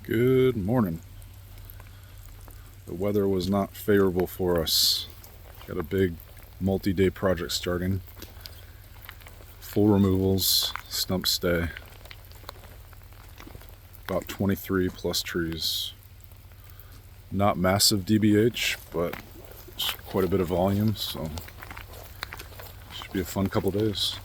Good morning. The weather was not favorable for us. Got a big multi-day project starting. Full removals, stump stay. About 23 plus trees. Not massive DBH, but quite a bit of volume, so should be a fun couple days.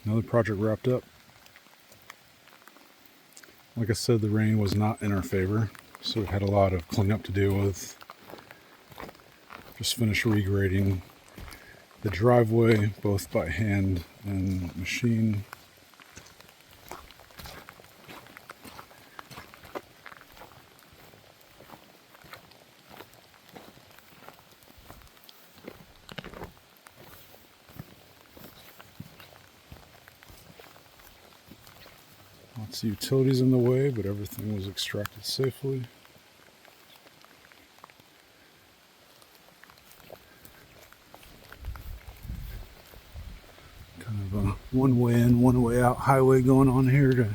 Another project wrapped up. Like I said, the rain was not in our favor, so we had a lot of cleanup to deal with. Just finished regrading the driveway, both by hand and machine. Lots of utilities in the way, but everything was extracted safely. Kind of a one way in, one way out highway going on here to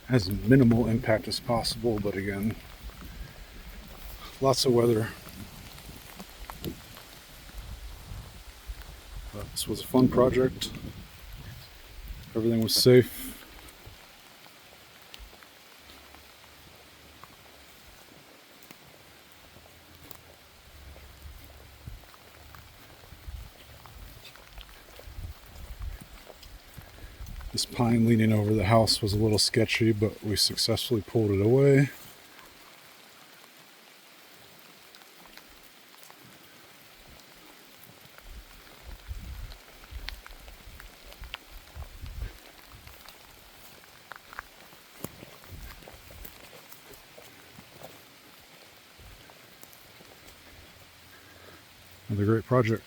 as minimal impact as possible, but again, lots of weather. But this was a fun project. Everything was safe. This pine leaning over the house was a little sketchy, but we successfully pulled it away. Another great project.